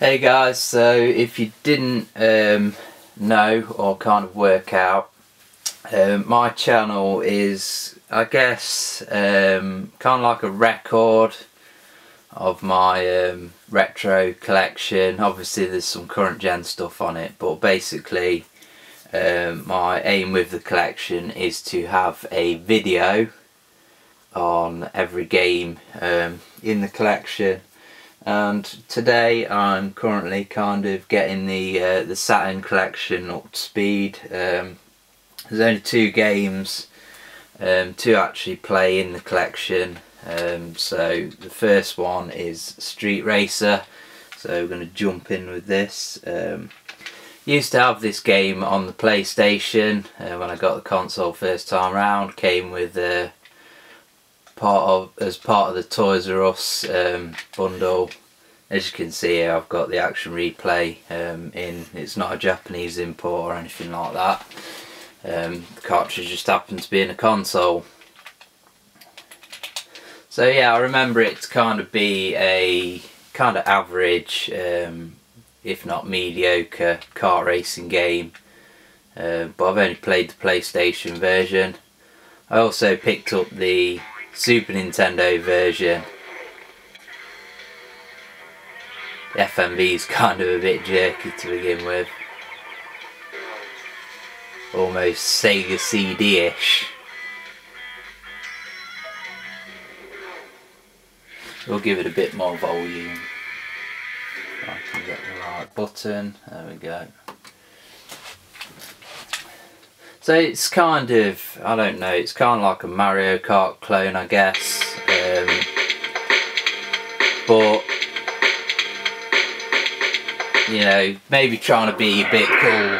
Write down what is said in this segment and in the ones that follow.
Hey guys, so if you didn't know or kind of work out, my channel is, I guess, kind of like a record of my retro collection. Obviously there's some current gen stuff on it, but basically my aim with the collection is to have a video on every game in the collection. And today I'm currently kind of getting the Saturn collection up to speed. There's only 2 games to actually play in the collection. So the first one is Street Racer, so we're going to jump in with this. Used to have this game on the PlayStation when I got the console first time round. Came with as part of the Toys R Us bundle. As you can see here, I've got the action replay in. It's not a Japanese import or anything like that. The cartridge just happened to be in a console. So yeah, I remember it to kind of be a kind of average, if not mediocre, kart racing game. But I've only played the PlayStation version. I also picked up the Super Nintendo version. The FMV is kind of a bit jerky to begin with. Almost Sega CD-ish. We'll give it a bit more volume. I can get the right button. There we go. So it's kind of, I don't know, it's kind of like a Mario Kart clone, I guess. But, you know, maybe trying to be a bit cool.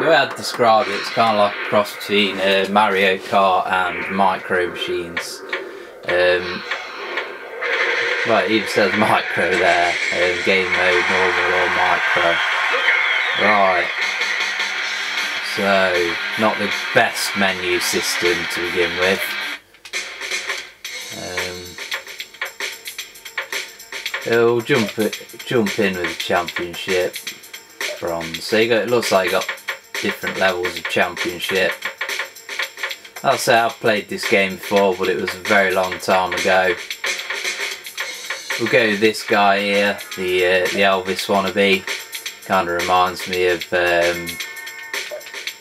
The way I'd describe it, it's kind of like a cross between Mario Kart and Micro Machines. Well, it even says Micro there. Game mode, normal or Micro. Right. So, not the best menu system to begin with. It'll jump in with the championship bronze. So it looks like you got different levels of championship. I'll say I've played this game before, but it was a very long time ago. We'll go with this guy here, the Elvis wannabe. Kind of reminds me of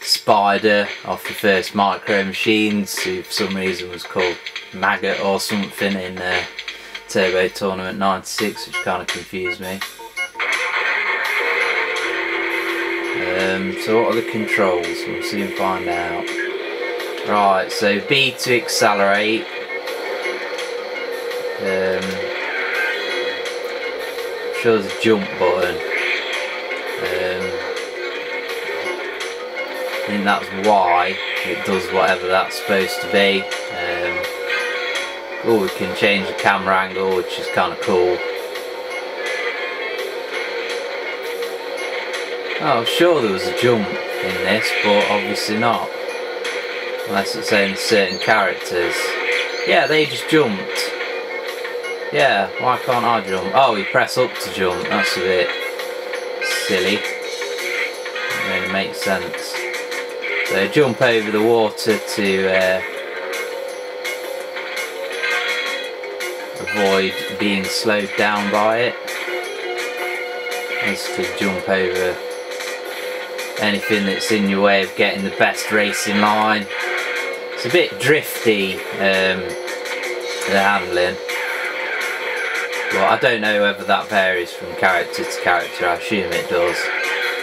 Spider off the first Micro Machines, who for some reason was called Maggot or something in Turbo Tournament 96, which kind of confused me. So what are the controls? We'll soon find out. Right, so B to accelerate. Shows a jump button. I think that's why it does whatever that's supposed to be. Oh, we can change the camera angle, which is kind of cool. Oh, sure there was a jump in this, but obviously not. Unless it's only certain characters. Yeah, they just jumped. Yeah, why can't I jump? Oh, you press up to jump. That's a bit silly. It really makes sense. So jump over the water to avoid being slowed down by it. Just to jump over anything that's in your way of getting the best racing line. It's a bit drifty, the handling. Well, I don't know whether that varies from character to character. I assume it does.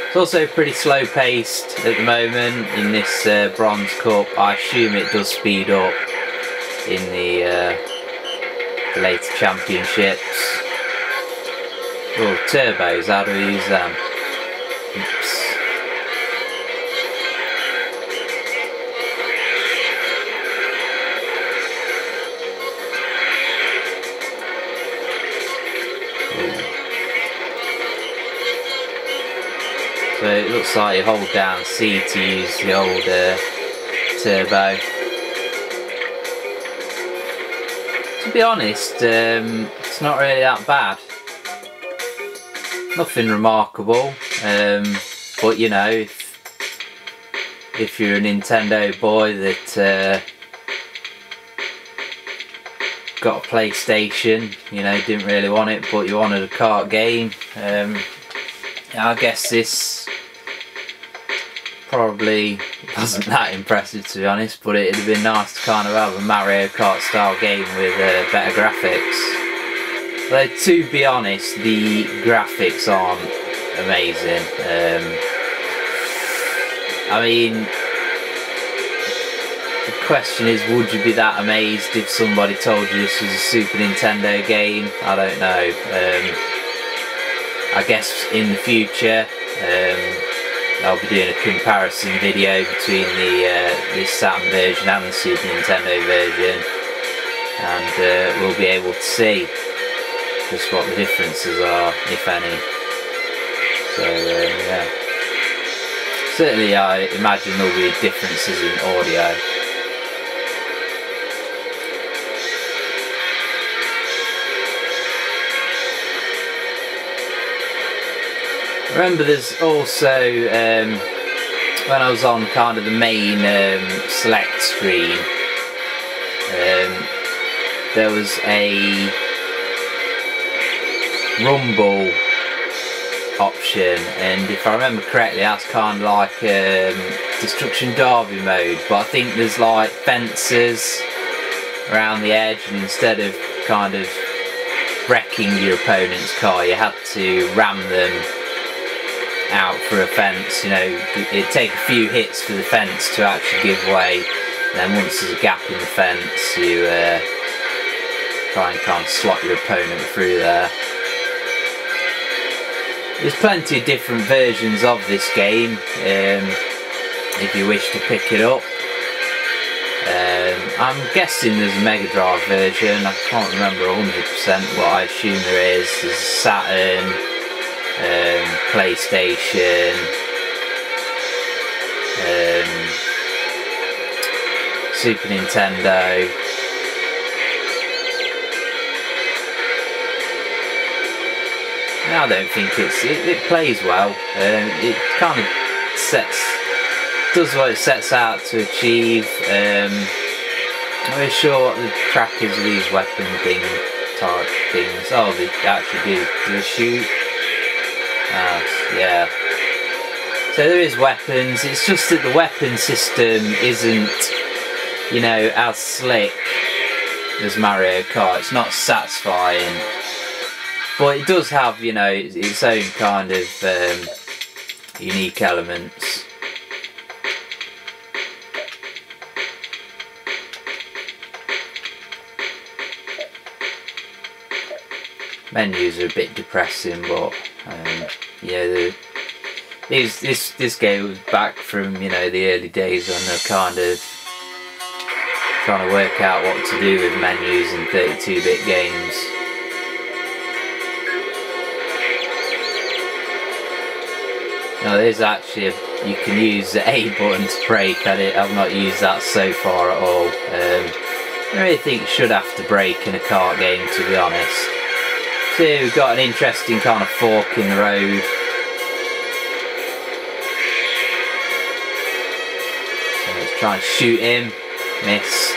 It's also pretty slow paced at the moment in this Bronze Cup. I assume it does speed up in the later championships. Oh, turbos, how do we use them? Oops. So it looks like you hold down C to use the old turbo. To be honest, it's not really that bad. nothing remarkable, but you know, if you're a Nintendo boy that got a PlayStation, you know, didn't really want it, but you wanted a kart game, I guess this probably wasn't that impressive, to be honest, but it'd have been nice to kind of have a Mario Kart style game with better graphics. Though to be honest, the graphics aren't amazing. I mean, the question is, would you be that amazed if somebody told you this was a Super Nintendo game? I don't know. I guess in the future I'll be doing a comparison video between the Saturn version and the Super Nintendo version, and we'll be able to see just what the differences are, if any. So yeah, certainly I imagine there'll be differences in audio. Remember, there's also when I was on kind of the main select screen, there was a rumble option, and if I remember correctly, that's kind of like Destruction Derby mode, but I think there's like fences around the edge, and instead of kind of wrecking your opponent's car, you had to ram them out for a fence. You know, it'd take a few hits for the fence to actually give way, and then once there's a gap in the fence, you try and kind of slot your opponent through there. There's plenty of different versions of this game if you wish to pick it up. I'm guessing there's a Mega Drive version, I can't remember 100%, but I assume there is. There's Saturn, PlayStation, Super Nintendo. I don't think it plays well. It kind of does what it sets out to achieve. I'm not really sure what the track is of these weapon type things. Oh, they actually do they shoot? Yeah. So there is weapons. It's just that the weapon system isn't, you know, as slick as Mario Kart. It's not satisfying. But it does have, you know, its own kind of unique elements. Menus are a bit depressing, but yeah, this game was back from, you know, the early days when they're kind of trying to work out what to do with menus in 32-bit games. Now there's actually you can use the A button to brake. I've not used that so far at all. I really think you should have to brake in a kart game, to be honest. So we've got an interesting kind of fork in the road. So let's try and shoot him. Missed.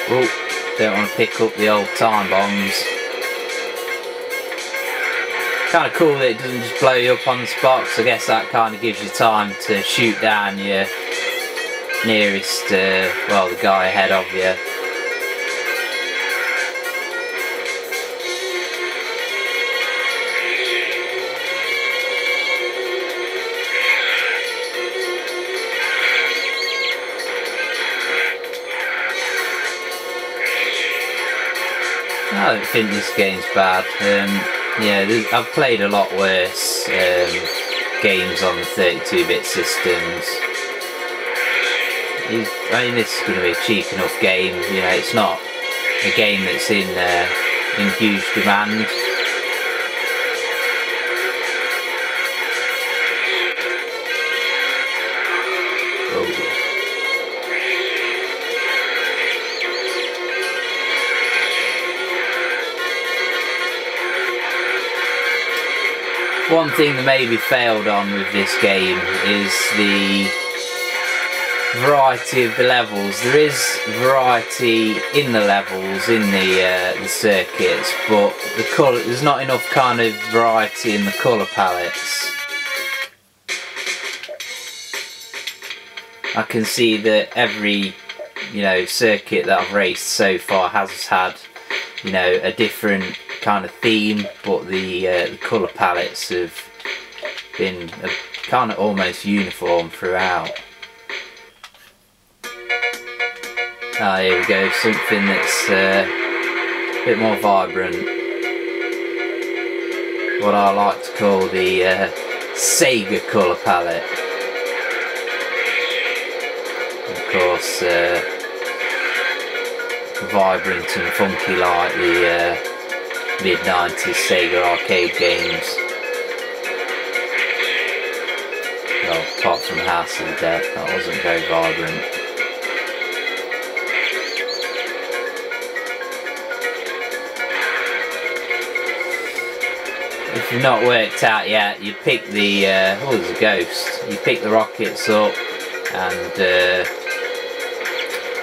Oh. Don't want to pick up the old time bombs. Kind of cool that it doesn't just blow you up on the spot, so I guess that kind of gives you time to shoot down your nearest, well, the guy ahead of you. I don't think this game's bad. Yeah, I've played a lot worse games on the 32-bit systems. I mean, this is going to be a cheap enough game. You know, it's not a game that's in huge demand. One thing that maybe failed on with this game is the variety of the levels. There is variety in the levels, in the circuits, but the colour, there's not enough kind of variety in the colour palettes. I can see that every, you know, circuit that I've raced so far has had, you know, a different kind of theme, but the colour palettes have been kind of almost uniform throughout. Ah, here we go, something that's a bit more vibrant. What I like to call the Sega colour palette. Of course, vibrant and funky like the mid-90s Sega arcade games. Well, apart from House of the Dead, that wasn't very vibrant. If you've not worked out yet, you pick the, oh, there's a ghost. You pick the rockets up and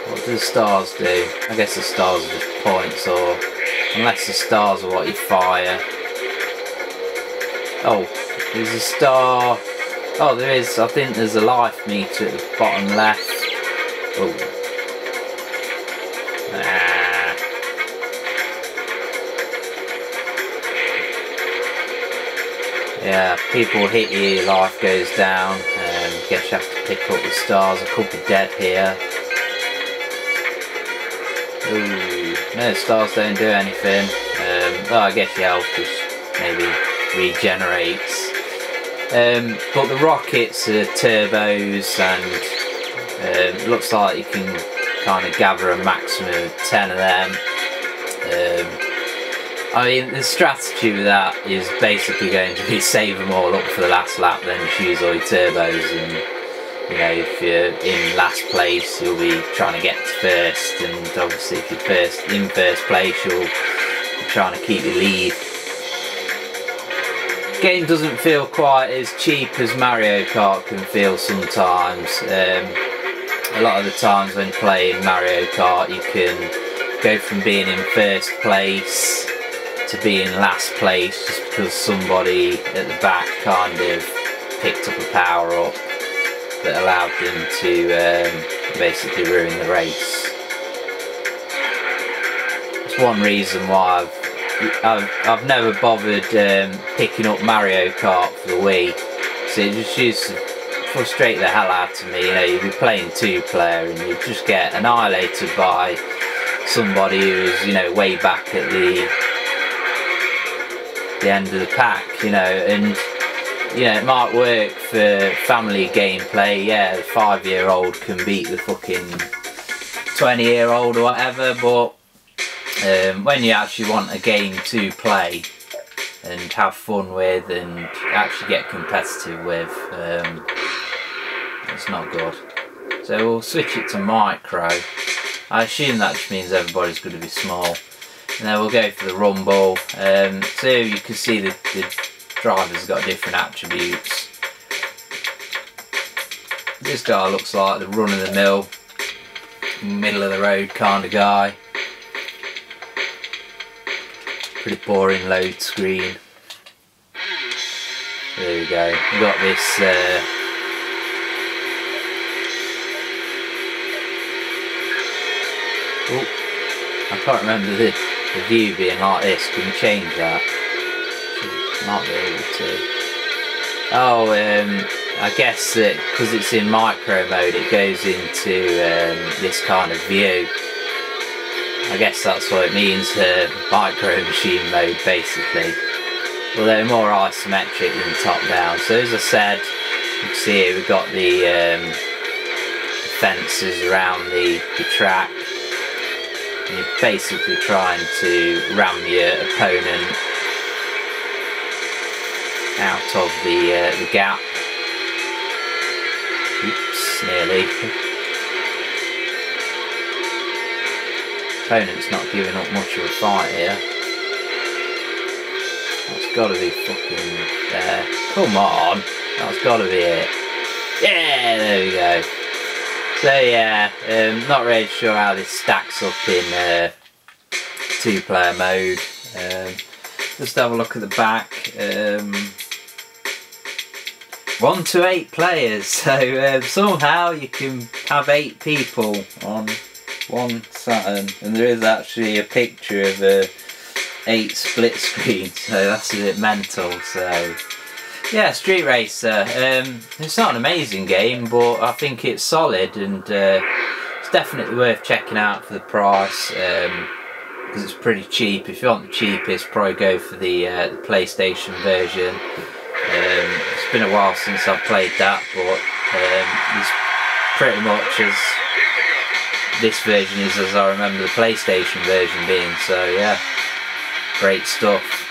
what do the stars do? I guess the stars are just points, or unless the stars are what you fire. Oh, there's a star. Oh, there is. I think there's a life meter at the bottom left. Oh. Ah. Yeah, people hit you, your life goes down. Guess you have to pick up the stars. A couple dead here. Ooh, no, stars don't do anything. Well, I guess your health just maybe regenerates. But the rockets are turbos, and it looks like you can kind of gather a maximum of 10 of them. I mean, the strategy with that is basically going to be save them all up for the last lap, then just use all your turbos, and you know, if you're in last place, you'll be trying to get to first, and obviously if you're in first place, you'll be trying to keep your lead. The game doesn't feel quite as cheap as Mario Kart can feel sometimes. A lot of the times when playing Mario Kart, you can go from being in first place to being last place just because somebody at the back kind of picked up a power up that allowed them to basically ruin the race. It's one reason why I've never bothered picking up Mario Kart for the Wii. So it just used to frustrate the hell out of me. You know, you'd be playing 2-player and you'd just get annihilated by somebody who's, you know, way back at the end of the pack, you know, and you know, it might work for family gameplay. Yeah, the 5-year-old can beat the fucking 20-year-old or whatever, but when you actually want a game to play and have fun with and actually get competitive with, it's not good. So we'll switch it to micro. I assume that just means everybody's going to be small. And then we'll go for the rumble. So you can see the driver's got different attributes. This guy looks like the run-of-the-mill, middle of the road kind of guy. Pretty boring load screen. There we go. We've got this oh, I can't remember the view being like this. Can we change that? Might be able to. Oh, I guess that because it's in micro mode, it goes into this kind of view. I guess that's what it means, micro machine mode basically. Although more isometric than top down. So as I said, you can see here we've got the fences around the track. And you're basically trying to ram your opponent out of the gap. Oops, nearly. Opponent's not giving up much of a fight here. That's gotta be fucking there. Come on, that's gotta be it. Yeah, there we go. So yeah, not really sure how this stacks up in 2-player mode. Just have a look at the back. 1 to 8 players, so somehow you can have 8 people on one Saturn, and there is actually a picture of 8 split screens, so that's a bit mental. So yeah, Street Racer, it's not an amazing game, but I think it's solid, and it's definitely worth checking out for the price, because it's pretty cheap. If you want the cheapest, probably go for the PlayStation version. It's been a while since I've played that, but it's pretty much as this version is as I remember the PlayStation version being, so yeah, great stuff.